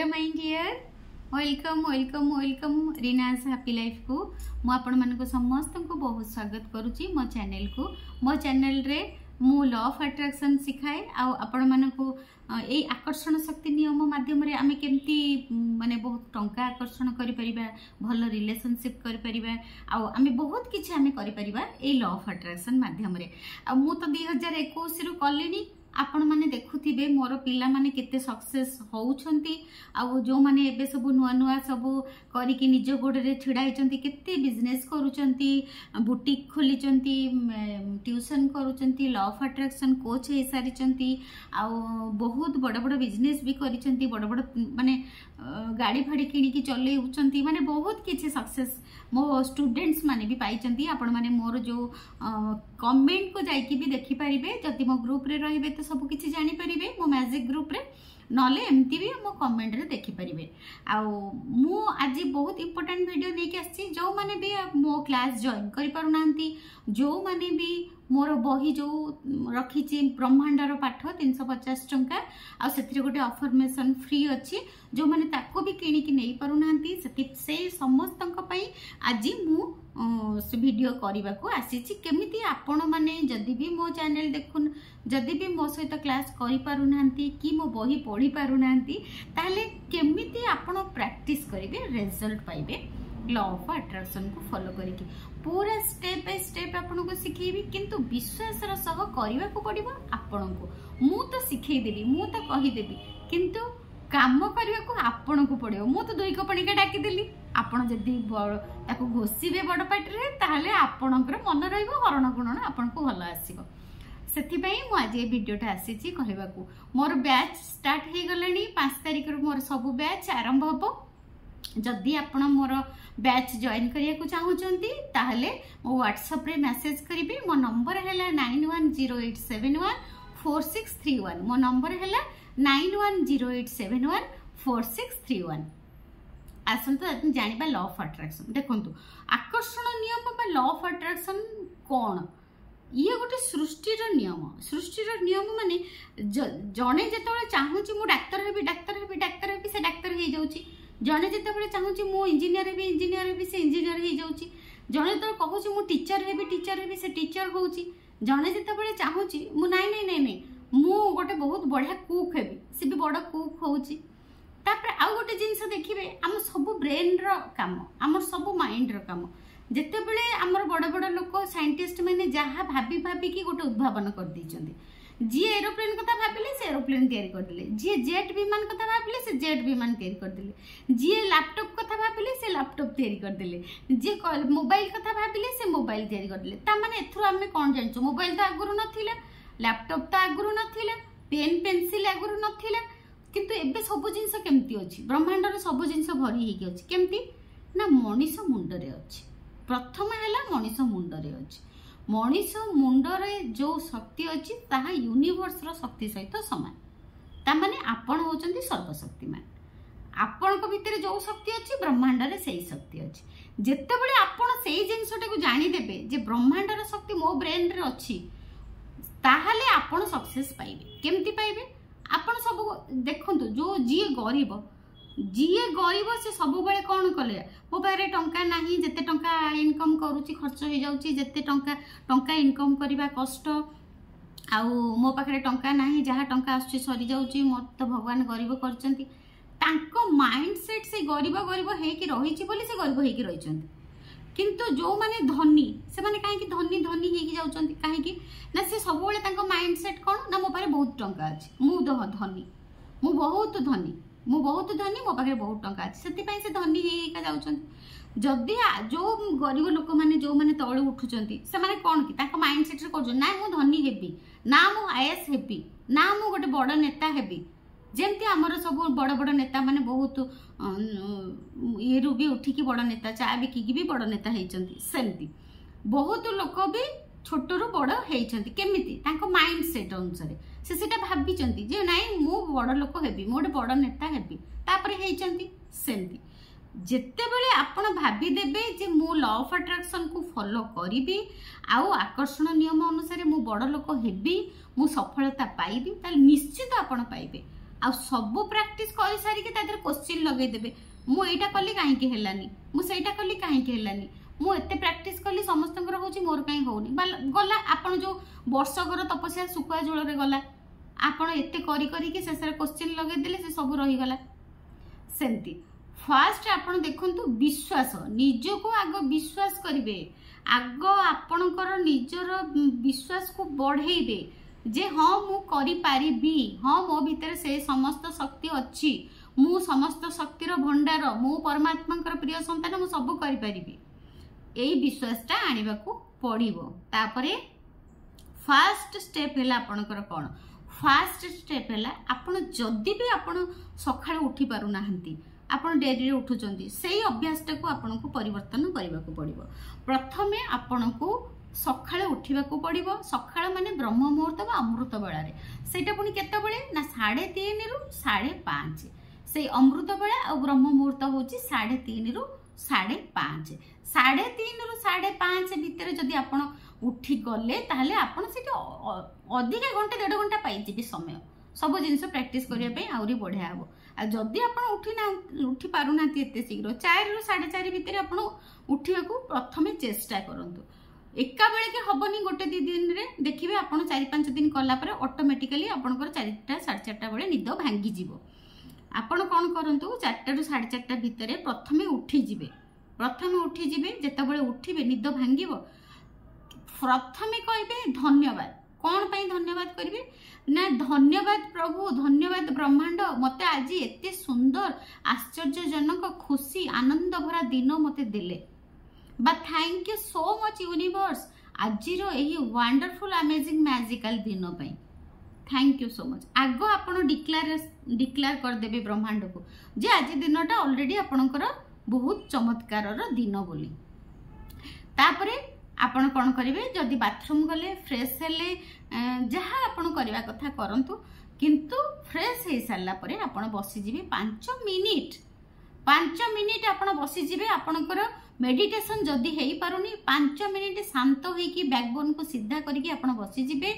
Hello my dear welcome welcome welcome Reena's happy life को मु आपण मानको समस्त को बहुत स्वागत करूची मो चैनल को। मो चैनल रे मु लॉ ऑफ अट्रैक्शन सिखाए आपण मानको ए आकर्षण शक्ति नियम माध्यम रे आमे केमती माने बहुत टंका आकर्षण करि परिबा, भल रिलेशनशिप करि परिबा, आमे बहुत किछि आमे करि परिबा ए लॉ ऑफ अट्रैक्शन माध्यम रे। मु तो 2021 रु कलिनी आपण माने देखुथिबे मोर पिला माने केते सक्सेस होउछंती जो माने एबे सब नुआ नुआ सब करी कि निज गोडे रे छिडा हिचंती, केते बिजनेस करूचंती, बुटीक खोलिचंती, ट्यूशन करूचंती, लॉ ऑफ अट्रैक्शन कोच हे सारिचंती, बहुत बड़ बड़ बिजनेस भी करिचंती, बड़ बड़ माने गाड़ी फाड़ी किणी की चले उचंती, माने बहुत किछि सक्सेस मो स्टूडेंट्स माने भी पाइचंती। आपण माने मोर जो कमेंट को जाई कि भी देखि परिबे, जति मो ग्रुप रे रहिबे तो सब किछि जानि परिबे मो मैजिक ग्रुप रे, नले एमती भी मो कमेंट रे देखि परिबे। मु आज बहुत इंपोर्टेंट वीडियो लेके आछि, जो माने भी मो क्लास जॉइन करि पारु नांती, जो माने भी मोर बही जो रखी ब्रह्मांडर पाठ 350 टंका से गोटे अफर्मेशन फ्री अच्छी, जो माने ताको भी किणी नहीं पारु नांती से समस्त आज मु वीडियो करने को आसीची। केमिति आपण माने जदि भी मो चैनल देखुन, जदि भी मो सहित क्लास करि पारु नांती कि मो बही पढ़ी पारु नांती, ताले केमिति आपण प्रैक्टिस करिवे, रिजल्ट पाइबे लॉ ऑफ अट्रैक्शन को फॉलो करिके पूरा स्टेप बाय स्टेप आपन को सिखेबी, किंतु विश्वास र सह करबा को पड़िबो। आपन को मु तो सिखै देबी, मु तो कहि देबी, किंतु काम करबा को आपन को पड़िबो। मु तो दुई कपणी के डाकी देली, आपन जदी ताको घोसीबे बड़ पाटी रे, ताहले आपनकर मन रहइबो, हरण गुणन आपन को भलो आसीबो। सेथि पई मु आज ए वीडियोटा आसीची कहबा को। मोर बैच स्टार्ट हे गलानी 5 तारिख रो मोर सब बैच आरंभ होबो। जदि आपण मोर बैच जॉइन करिया को चाहूचंती ताहले मो व्हाट्सएप रे मैसेज करिवे। मो नंबर हैला 9108714631। मो नंबर हैला 9108714631। आसंतो जानिबा लॉ ऑफ अट्रैक्शन। देखंतु आकर्षण नियम बा लॉ ऑफ अट्रैक्शन कोन? ये गोटे सृष्टिर नियम। सृष्टिर नियम माने जणे जेतबेले चाहूची मु डाक्टर हेबी से डाक्तर हे जाउची, जने जिते चाहूँ मु इंजीनियर भी से इंजीनियर हो जाऊँगी, जड़े तो कहूँ मु टीचर हेबी से टीचर होउची, जने जिते चाहूँ मु नाई मु गोटे बहुत बढ़िया कुक हेबी से भी बड़ कुक होउची। तापर आउ गोटे जिनस देखिए आम सब ब्रेन रो काम, आम सब माइंड रो काम। जितेबले आमर बड़ बड़ लोक साइंटिस्ट मैंने जहाँ भाभी कि गोटे उद्भावन कर देइचंती, जी एरोप्लेन कथा भाविले से एरोप्लेन तैयारी करदेले, जी जेट विमान कथा भाविले से जेट विमान तैयारी करदेले, जी लैपटॉप कथा भाविले से लैपटॉप तैयारी करदेले, जी मोबाइल कथा भाविले से मोबाइल तैयारी करदेले। ता माने एथरो आमे कोन जानचो, मोबाइल तो आगुरु नथिला, लैपटॉप तो आगुरु नथिला, पेन पेंसिल आगुरु नथिला, किंतु एबे सब जिंस केमती अछि, ब्रह्मांडर सब जिंस भरी हेकी अछि। केमती ना मनीष मुंडरे अछि। प्रथम हैला मनीष मुंडरे अछि। मनीष मुंडरे जो शक्ति अच्छी ताहा यूनिवर्स रो शक्ति सहित समान। ता माने आपण होचंती सर्वशक्तिमान। आपण को भितर जो शक्ति अच्छी ब्रह्मांड रे सेही शक्ति अच्छी। जेतेबेले आपण सेही जिंसटा को जानि देबे जे ब्रह्मांड रो शक्ति मो ब्रेन रे अच्छी, ताहाले आपण सक्सेस पाइबे। केमती पाइबे? आपण सब देखंतु जो जीए गरीब से सब बेले कौन कले, मो पारे टंका नाही, जेते टंका इनकम करूची खर्च हो जाउची, जेते टंका इनकम करिबा कष्ट, मो पाखरे टंका नाही, जहाँ टंका आसुची सरी जाउची, मत तो भगवान गरीब करचंती। तांको माइंडसेट से गरीब हेकी रहिची बोली से गरीब हेकी रहिचंती। किंतु जो माने धनी से माने काहे कि धनी हेकी जाउचंती, काहे कि ना से सब बेले तांको माइंडसेट कोन ना मो पारे बहुत टंका अछि, मु धनी, मु बहुत धनी, मो पाखे बहुत टंका अच्छे, से धनी हेका जाउछंती। जदि जो गरीब लोक माने जो माने तळे उठुचंती से माने कोन कि ताका माइंडसेट रे कहजो ना मु धनी हेबी, ना मु आईएएस हेबी, ना मु गोटे बड़ नेता हेबी। जेमती हमर सब बड़ बड़ नेता माने बहुत ये रु भी उठिकी बड़ नेता, चा बिकिकी भी बड़ नेता हेचंती, सेमती बहुत लोक भी छोट रु बड़ हेचंती। केमिति तांको माइंडसेट अनुसार से सेटा भाबिचंती जे नाई मु बड़ लोक हेबी, मु गोटे बड़ नेता हेबी, तापर हेचंती। सेमती जेतेबेले आपण भाबी देबे जे मु लॉ ऑफ अट्रैक्शन को फॉलो करिबी, आकर्षण नियम अनुसार मु बड़ लोक हेबी, मु सफलता पाइबी, ताल निश्चित आपण पाइबे। आ सब प्रैक्टिस कर सारी के तादर क्वेश्चन लगे देबे मु एटा कली काहे के हेलानी मु सेटा कली काहे के हेलानी मु एते प्रैक्टिस कली समस्तंकर होची मोर काहे होउनी गला आपण जो वर्षकर तपस्या सुखुआ जूल रे गला आपण एते करी करी के शेष क्वेश्चन लगे देले से सब रही गला सेमती फास्ट आपण देखंतु विश्वास निज को आग विश्वास करिवे आग आपणकर निजर विश्वास को बढ़ेबे जे हाँ मु करि पारिबी हाँ मो भीतर से समस्त शक्ति अच्छी मु समस्त शक्तिर भंडार मु परमात्मा प्रिय संतान मु सब करि पारिबी एई विश्वासटा आनिबाकू पड़िबो तापरे फास्ट स्टेप हैला आपणकर कोन फास्ट स्टेप हैला आपण जदी भी आपण सखाळे उठी पारु नाहंती आपण डेरी रे उठुचंती सेही अभ्यासटा को आपण को परिवर्तन करबाकू पड़िबो प्रथमे आपण को सखाळे उठिबाकू पड़िबो सखाळ माने ब्रह्म मुहूर्त बा अमृत बेला रे सेटा पुनी केते बेले ना 3:30 रु 5:30 से अमृत बेला आ ब्रह्म मुहूर्त होची 3:30 रु 5:30 3:30 रु 5:30 भितर जदि आपण उठी गले ताहले आपण सेठी अधिक घंटे 1.5 घंटा पाई जेबी समय सब जिनस प्रैक्टिस करिया पे आउरी बढ़िया हबो आ जदि आपण उठी पारु नाती एते शीघ्र 4 रु 4:30 भितर आपण उठिबाकू प्रथमे चेष्टा करंतु एका बेले के हबनी गोटे 2 दिन रे देखिबे आपण 4-5 दिन कला पर ऑटोमेटिकली आपनकर 4टा 4:30 बेले निद भांगी जिवो आपण कोन करंतु 4टा रु 4:30 भितर प्रथमे उठी जिबे जते बेले उठिबे निद भांगीबो प्रथमे कहबे धन्यवाद कौन पाई धन्यवाद करिवे ना धन्यवाद प्रभु धन्यवाद ब्रह्मांड मते आज एते सुंदर आश्चर्यजनक खुशी आनंद भरा दिन मते देले बा thank you so much universe आजिरो एही वंडरफुल अमेजिंग मैजिकल दिन पाई थैंक यू सो मच आगो आपण डिक्लेयर कर देबे ब्रह्मांड को जे आज दिनटा ऑलरेडी आपणकर बहुत चमत्कार दिन बोली तापरे आपण कौन करेंगे जदि बाथरूम गले फ्रेश हेले जहाँ आपण करवा कथा करंतु किंतु फ्रेश हो सारा पर आपण बसीजे 5 मिनिट आपण बसीजे आपणकर मेडिटेशन जदि हो पारुनी 5 मिनिट शांत होइकी बैकबोन को सीधा करके आपण बसीजे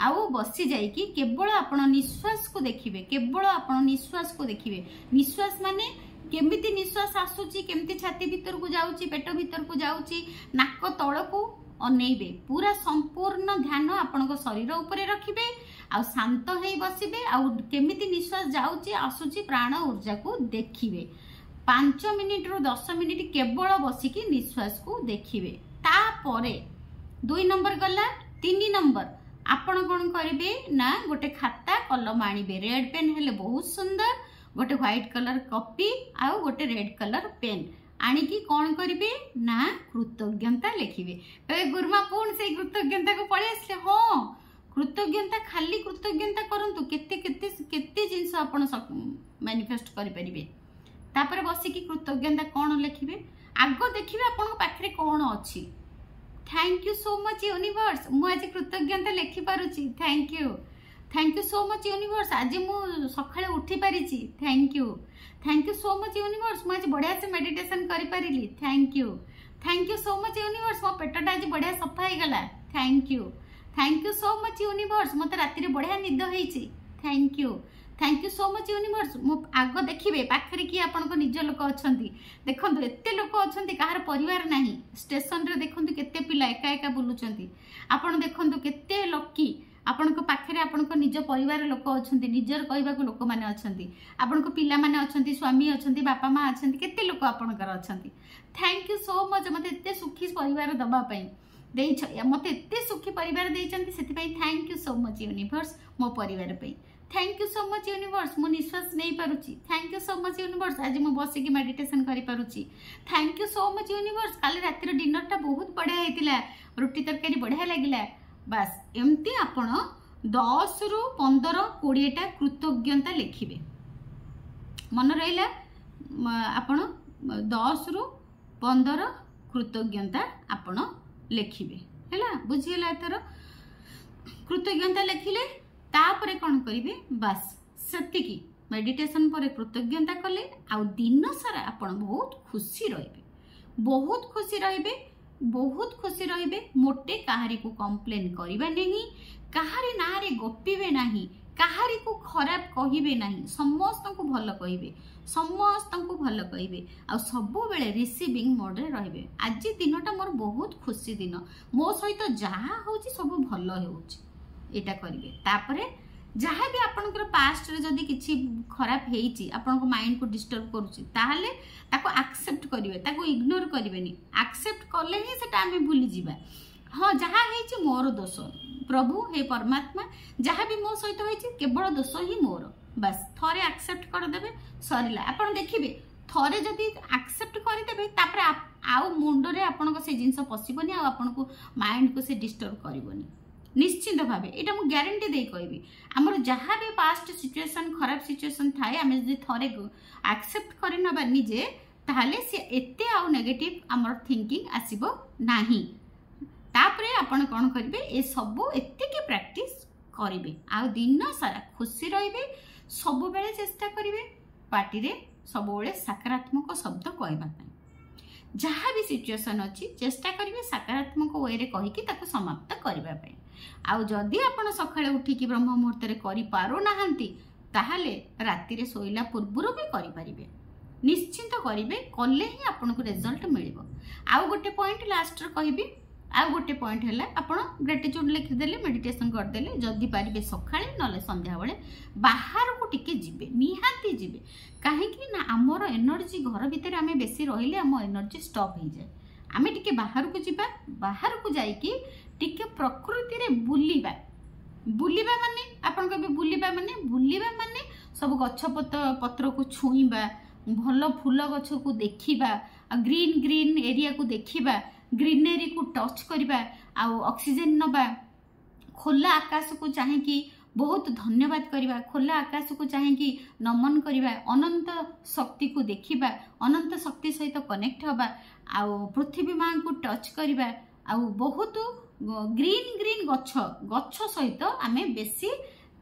आउ बसी जाइकी केवल आपण निश्वास को देखिबे केवल आपण निश्वास को देखिबे निश्वास माने केमिति निश्वास आसुची केमिति छाती भीतर को जाउची पेट भीतर को जाउची नाक तळ को अनेइबे पूरा संपूर्ण ध्यान आपनको शरीर ऊपर रखिबे आ शांत हेई बसिबे आ केमिति निश्वास जाउची आसुची प्राण ऊर्जा को देखिबे 5 मिनिट रु 10 मिनिट केवल बसिकी निश्वास को देखिबे तापरे 2 नंबर गला 3 नंबर आपण कोन करिवे ना गोटे खाता कलम आनिबे रेड पेन हेले बहुत सुंदर गोटे व्हाइट कलर कॉपी आउ गोटे रेड कलर पेन आनिकी कौन करिवे ना कृतज्ञता लिखिबे कहे गुरुमा पूर्ण से कृतज्ञता को पळे आसले हाँ कृतज्ञता खाली कृतज्ञता करंतु केते केते केते जिंस आपण मैनिफेस्ट करि परिबे तापर बसी की कृतज्ञता कौन लिखिबे आगो देखिबे आपण पाखरे कौन अछि thank you so much universe मु आज कृतज्ञता लिखि पारुची thank you so much universe आज मु सखाळे उठी पारिची thank you so much universe मु आज बढ़िया से मेडिटेशन करि पारिली thank you so much universe मो पेटटा आज बढ़िया सफा हो गला thank you so much universe मते राति रे बढ़िया निद होईची thank you so much universe मो आगो देखिबे पाखरे की आपन को निज लोक अछंती देखंतु एते लोक अछंती कहार परिवार नाही स्टेशन रे देखंतु केते पिला एका एका बुलुचंती आपन देखंतु केते लकी आपण को पाखरे आपण को निज परिवार लोक अछंती निजर कहबा को लोक माने अछंती आपण को पिला माने अछंती स्वामी अछंती बापा माँ अछंती केते लोक आपण कर अछंती थैंक यू सो मच मते एते सुखी परिवार दबा पई देई छ मते एते सुखी परिवार देई चंती सेति पई thank you so much universe मो परिवार पई thank you so much universe मो निश्वास नहीं पारुची thank you so much universe आज मो बसी की मेडिटेशन करि पारुची thank you so much universe काली रातिर डिनर टा बहुत बढ़िया हेतिला रोटी तरकारी बढ़िया लागिला बस एमती आपण 10 रु 15 20 टा कृतज्ञता लिखिबे मन रहिला आपण 10 रु 15 कृतज्ञता आपण लिखिबे हैला बुझिला एथर कृतज्ञता लिखिले तापरे कौन करिवे बस सेतिकी मेडिटेशन पर कृतज्ञता कले आ दिन सारा आपण बहुत खुशी रहिबे मोटे काहारी को कंप्लेन करिबा नहीं काहारी नारे गपिबे नहीं काहारी को खराब कहिबे नहीं, समस्त को भल कहिबे, समस्त को भल कहिबे आ सब बेले रिसीविंग मोड रे रहिबे। आज दिनटा मोर बहुत खुशी दिन, मो सहित जहा होची सब भल होची एटा करिवे। तापरे जहाँ भी आपनकर पास्ट रे जदी किछि खराब हेइची आपनको माइंड को डिस्टर्ब करूची ताहले ताको एक्सेप्ट करिवे, ताको इग्नोर करिवेनी। एक्सेप्ट करले ही सेटा हमें भूली जिबा। हाँ जहाँ हेइची मोर दोष, प्रभु हे परमात्मा जहाँ भी मो सहित होइची केवल दोष ही मोर, बस थरे एक्सेप्ट कर देबे सरीला। आपण देखिबे थरे जदी एक्सेप्ट कर देबे तापर आउ मुंडो रे आपनको से जिंस पसिबोनी आ आपनको माइंड को से डिस्टर्ब करिवोनी निश्चित भाव। यहाँ मुझे ग्यारंटी दे कहि आमर जहाँ भी पास्ट सिचुएशन खराब सिचुएशन थाए आम जो थे एक्सेप्ट कर नबा निजे ताहले से एते आउ नेगेटिव आमर थिंकिंग आसीबो नाही। तापरे आपण कौन करेंगे ए सब एतिकी प्रैक्टिस करेंगे आ दिन सारा खुशी रहिबे, सब बेले चेष्टा करेंगे पार्टी रे सब बेले सकारात्मक शब्द कहबा। जहाँ भी सिचुएशन अच्छी चेष्टा करेंगे सकारात्मक वे रे कहिकी ताको समाप्त करबा पई। आउ जदि आपण सकाळे उठिकी ब्रह्म मुहूर्त रे करि पारो नाहंती ताहले राति रे सोइला पूर्वरु भी करि परिबे, निश्चिंत करिवे, कले ही आपनको रिजल्ट मिलिबो। आउ गोटे पॉइंट लास्ट रे कहिबी, आउ गोटे पॉइंट हैला आपण ग्रेटिट्यूड लिखि देले, मेडिटेशन कर देले, जदि पारिबे सकाळे नले संध्या बेले बाहर को टिके जिबे, निहाती जिबे। काहे कि ना हमर एनर्जी घर भीतर आमे बेसी रहिले हम एनर्जी स्टॉप हो जाए। आमे टिके बाहर को जिबा, बाहर को जाइकी टिके प्रकृति रे बुलिबा। बुलिबा माने आपण कबे बुलिबा माने सब गछ पत्र को छुईबा, भल फूल गछ को देखिबा, ग्रीन ग्रीन एरिया को देखिबा, ग्रीनरी को टच करबा, आ ऑक्सीजन नबा, खोला आकाश को चाहे कि बहुत धन्यवाद करबा, खोला आकाश को चाहे कि नमन करबा, अनंत शक्ति को देखिबा, अनंत शक्ति सहित कनेक्ट हबा, आ पृथ्वी मां को टच करबा, आ बहुत ग्रीन ग्रीन गछ सहित आमे बेसी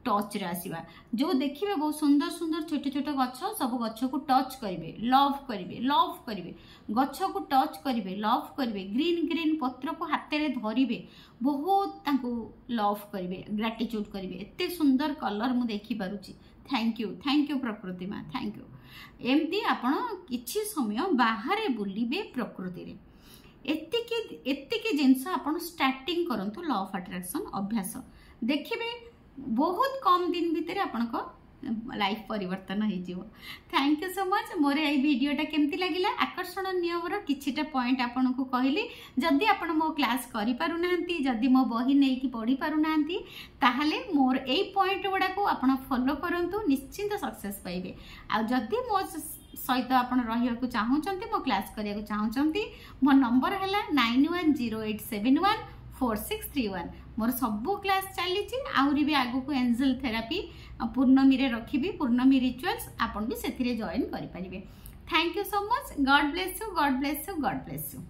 टच रे आसीबा। जो देखिबे बहुत सुंदर सुंदर छोटे छोटे गछ, सब गछ को टच करिवे, लव करिवे, गछ को टच करिवे, लव करिवे, ग्रीन ग्रीन पत्र को हाथ रे धरिवे, बहुत तांको लव करिवे, ग्रेटिट्यूड करिवे। एते सुंदर कलर मु देखि पारुची। थैंक यू प्रकृति मां, थैंक यू। एमती आपण किछि समय बाहर बुलिबे प्रकृति रे। एतिकी जिनस आपण स्टार्टिंग करंतु लॉ ऑफ अट्रैक्शन अभ्यास, देखिबे बहुत कम दिन भीतर आपनको लाइफ परिवर्तन हो जिवो। Thank you so much. मोर ए वीडियोटा केमती लागिला, आकर्षण नियम रो किछिटा पॉइंट आपनको कहली। जदि आपण मो क्लास करि पारु नाहंती, जदि मो बही नै कि पढ़ी पारु नाहंती, ताहले मोर ए पॉइंट गुडा को आपण फॉलो करंतु, निश्चिंत सक्सेस पाइबे। आ जदि मो सहित आपण रहिया को चाहउचंती, मो क्लास करिया को चाहउचंती, मो नंबर हैला 9108714631। मोर सबो क्लास चली, आहरी भी आगु को एंजल थेरापी पूर्णमी रे रखिबी, पूर्णमी रिचुअल्स आपण भी सेथिरे जॉइन करि परिबे। Thank you so much. God bless you, God bless you, God bless you.